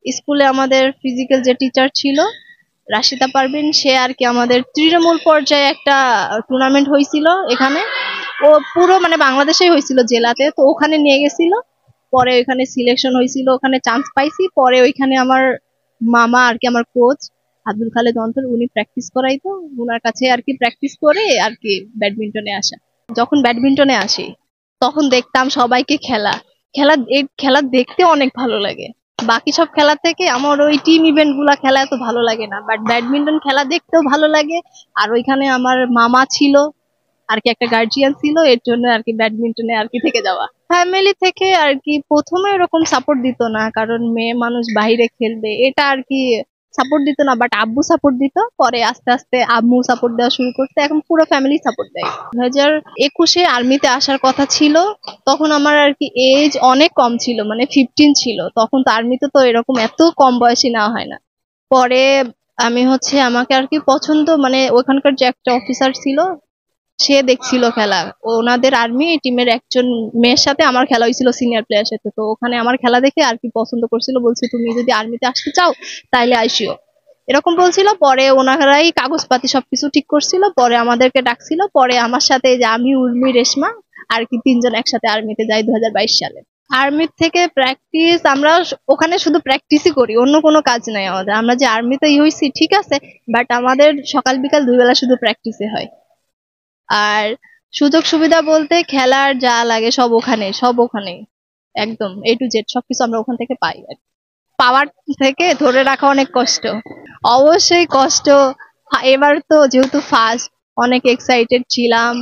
স্কুলে আমাদের ফিজিক্যাল যে টিচার ছিল রাশিদা পারভিন, সে আর কি আমাদের তৃণমূল পর্যায়ে একটা টুর্নামেন্ট হয়েছিল এখানে। ও পুরো মানে বাংলাদেশেই হয়েছিল, জেলাতে, তো ওখানে নিয়ে গেছিল। পরে ওইখানে সিলেকশন হয়েছিল, ওখানে চান্স পাইছি। পরে ওইখানে আমার মামা আর কি, আমার কোচ আব্দুল খালেদ অন্তর, উনি প্র্যাকটিস করাইতো। ওনার কাছে আর কি প্র্যাকটিস করে আর কি ব্যাডমিন্টনে আসা। যখন ব্যাডমিন্টনে আসি তখন দেখতাম সবাইকে খেলা খেলা এই খেলা দেখতে অনেক ভালো লাগে। বাকি সব খেলা থেকে আমার ওই টিম ইভেন্ট গুলা খেলা এত ভালো লাগে না, বাট ব্যাডমিন্টন খেলা দেখতেও ভালো লাগে। আর ওইখানে আমার মামা ছিল আর কি, একটা গার্জিয়ান ছিল, এর জন্য আর কি ব্যাডমিন্টনে আর কি থেকে যাওয়া। ফ্যামিলি থেকে আর কি প্রথমে এরকম সাপোর্ট দিত না, কারণ মেয়ে মানুষ বাইরে খেলবে এটা আর কি সাপোর্ট দিত না, বাট আব্বু সাপোর্ট দিত। পরে আস্তে আস্তে আম্মু সাপোর্ট দেওয়া শুরু করতে, এখন পুরো ফ্যামিলি সাপোর্ট দেয়। 2021-এ আর্মিতে আসার কথা ছিল, তখন আমার আর কি এজ অনেক কম ছিল, মানে 15 ছিল তখন। তো আর্মিতে তো এরকম এত কম বয়সী নেওয়া হয় না। পরে আমি হচ্ছে আমাকে আর কি পছন্দ, মানে ওখানকার যে একটা অফিসার ছিল সে দেখছিল খেলা, ওনাদের আর্মি টিমের একজন মেয়ের সাথে আমার খেলা হয়েছিল সিনিয়র প্লেয়ার সাথে। তো ওখানে আমার খেলা দেখে আর কি পছন্দ করছিল, বলছে তুমি যদি আর্মিতে আসতে চাও তাইলে আইসিও, এরকম বলছিল। পরে ওনারাই কাগজপাতি সবকিছু ঠিক করছিল, পরে আমাদেরকে ডাকছিল। পরে আমার সাথে যে আমি, উর্মি, রেশমা আর কি তিনজন একসাথে আর্মিতে যাই 2022 সালে। আর্মির থেকে প্র্যাকটিস আমরা ওখানে শুধু প্র্যাকটিসই করি, অন্য কোনো কাজ নাই আমাদের। আমরা যে আর্মিতে হইছি ঠিক আছে, বাট আমাদের সকাল বিকাল 2 বেলা শুধু প্র্যাকটিসে হয়। আর সুযোগ সুবিধা বলতে খেলার যা লাগে সব ওখানে, সব ওখানে, একদম এ টু জেড সবকিছু আমরা ওখান থেকে পাই। পাওয়ার থেকে ধরে রাখা অনেক কষ্ট, অবশ্যই কষ্ট। এবার তো যেহেতু ফার্স্ট, অনেক এক্সাইটেড ছিলাম,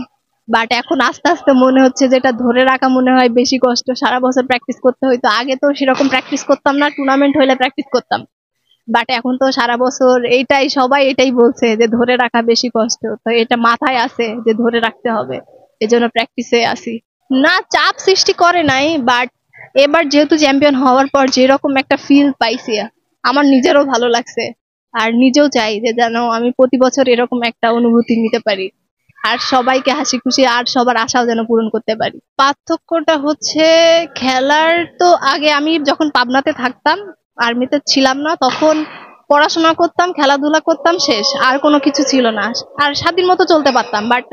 বাট এখন আস্তে আস্তে মনে হচ্ছে যেটা ধরে রাখা মনে হয় বেশি কষ্ট। সারা বছর প্র্যাকটিস করতে হইতো, আগে তো সেরকম প্র্যাকটিস করতাম না, টুর্নামেন্ট হইলে প্র্যাকটিস করতাম। বাট এখন তো সারা বছর এইটাই, সবাই এটাই বলছে যে ধরে রাখা বেশি কষ্ট, তো এটা মাথায় আছে যে ধরে রাখতে হবে, এজন্য প্র্যাকটিসে আসি। না, চাপ সৃষ্টি করে নাই, বাট এবার যেহেতু চ্যাম্পিয়ন হওয়ার পর যেরকম একটা ফিল পাইছি, আমার নিজেরও ভালো লাগছে। আর নিজেও চাই যে যেন আমি প্রতি বছর এরকম একটা অনুভূতি নিতে পারি, আর সবাইকে হাসি খুশি আর সবার আশাও যেন পূরণ করতে পারি। পার্থক্যটা হচ্ছে খেলার, তো আগে আমি যখন পাবনাতে থাকতাম, আর্মিতে ছিলাম না, তখন পড়াশোনা করতাম, খেলাধুলা করতাম, শেষ, আর কোনো কিছু ছিল না। আর স্বাধীন মতো চলতে পারতাম। বাট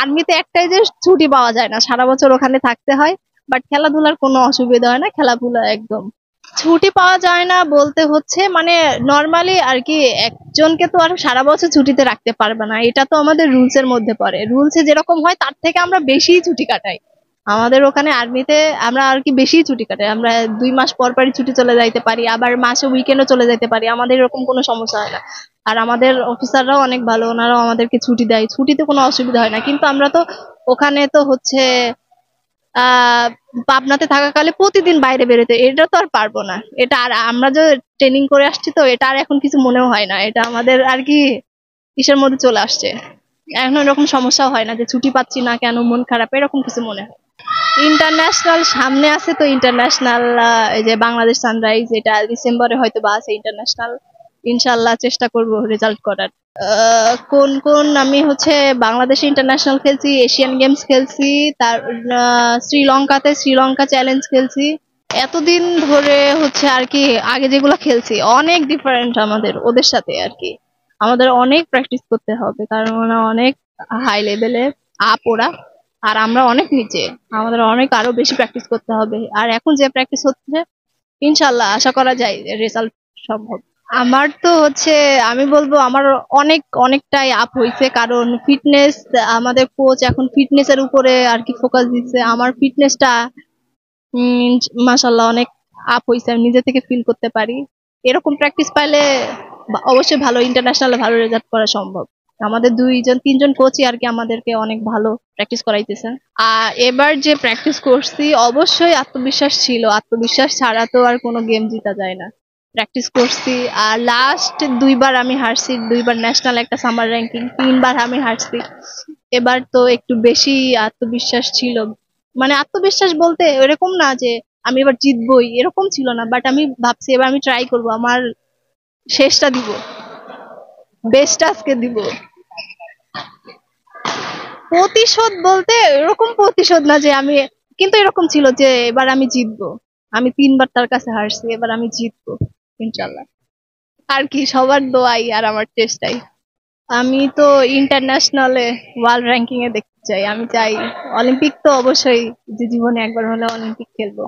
আর্মিতে একটাই যে ছুটি পাওয়া যায় না, সারা বছর ওখানে থাকতে হয়। বাট খেলাধুলার কোনো অসুবিধা হয় না, খেলাধুলা একদম ছুটি পাওয়া যায় না বলতে হচ্ছে মানে নর্মালি আর কি, একজনকে তো আর সারা বছর ছুটিতে রাখতে পারবে না, এটা তো আমাদের রুলস এর মধ্যে পড়ে। রুলসে যেরকম হয় তার থেকে আমরা বেশি ছুটি কাটাই। আমাদের ওখানে আর্মিতে আমরা আর কি বেশি ছুটি কাটাই, আমরা 2 মাস পর পরই ছুটি চলে যাইতে পারি, আবার মাসে উইকেন্ডও চলে যেতে পারি, আমাদের এরকম কোনো সমস্যা হয় না। আর আমাদের অফিসাররাও অনেক ভালো, ওনারাও আমাদেরকে ছুটি দেয়, ছুটিতে কোনো অসুবিধা হয় না। কিন্তু আমরা তো ওখানে তো হচ্ছে আহ পাবনাতে থাকাকালে প্রতিদিন বাইরে বেরোতে, এটা তো আর পারবো না। এটা আর আমরা যে ট্রেনিং করে আসছি, তো এটা আর এখন কিছু মনেও হয় না, এটা আমাদের আর কি কিসের মধ্যে চলে আসছে। এখন এরকম সমস্যাও হয় না যে ছুটি পাচ্ছি না কেন, মন খারাপ, এরকম কিছু মনে হয়। ইন্টারন্যাশনাল সামনে আছে, তো ইন্টারন্যাশনাল এই যে বাংলাদেশ সানরাইজ, এটা ডিসেম্বরে হয়তো বা আছে ইন্টারন্যাশনাল। ইনশাল্লাহ চেষ্টা করব রেজাল্ট করার। কোন কোন আমি হচ্ছে বাংলাদেশে ইন্টারন্যাশনাল খেলছি, এশিয়ান গেমস খেলছি, তার শ্রীলঙ্কাতে শ্রীলঙ্কা চ্যালেঞ্জ খেলছি। এতদিন ধরে হচ্ছে আর কি আগে যেগুলো খেলছি অনেক ডিফারেন্ট আমাদের ওদের সাথে আর কি। আমাদের অনেক প্র্যাকটিস করতে হবে, কারণ ওরা অনেক হাই লেভেলে আপ ওরা, আর আমরা অনেক নিচে, আমাদের অনেক আরো বেশি প্র্যাকটিস করতে হবে। আর এখন যে প্র্যাকটিস হচ্ছে ইনশাল্লাহ আশা করা যায় রেজাল্ট সম্ভব। আমার তো হচ্ছে আমি বলবো আমার অনেকটাই আপ হয়েছে, কারণ ফিটনেস, আমাদের কোচ এখন ফিটনেসের উপরে আর কি ফোকাস দিচ্ছে। আমার ফিটনেসটা মাশাল্লাহ অনেক আপ হয়েছে, আমি নিজে থেকে ফিল করতে পারি। এরকম প্র্যাকটিস পাইলে অবশ্যই ভালো ইন্টারন্যাশনাল ভালো রেজাল্ট করা সম্ভব। আমাদের 2-3 জন কোচই আর কি আমাদেরকে অনেক ভালো প্র্যাকটিস করাইতেছে। আর এবার যে প্র্যাকটিস করছি অবশ্যই আত্মবিশ্বাস ছিল, আত্মবিশ্বাস ছাড়া তো আর কোনো গেম জিতা যায় না। প্র্যাকটিস করছি, আর লাস্ট 2বার আমি হারছি, 2বার ন্যাশনাল, একটা সামার র্যাঙ্কিং, 3বার আমি হারছি। এবার তো একটু বেশি আত্মবিশ্বাস ছিল, মানে আত্মবিশ্বাস বলতে এরকম না যে আমি এবার জিতবই, এরকম ছিল না, বাট আমি ভাবছি এবার আমি ট্রাই করব, আমার শেষটা দিব, বেস্টটা আজকে দিব। প্রতিশোধ বলতে এরকম প্রতিশোধ না যে আমি, কিন্তু এরকম ছিল যে এবার আমি জিতবো, আমি 3বার তার কাছে হারছি, এবার আমি জিতবো, ইনশাল্লাহ। আর কি, সবার দোয়াই আর আমার চেষ্টাই। আমি তো ইন্টারন্যাশনালে ওয়ার্ল্ড র্যাঙ্কিং এ দেখতে চাই। আমি চাই অলিম্পিক তো অবশ্যই, যে জীবনে একবার হলে অলিম্পিক খেলবো।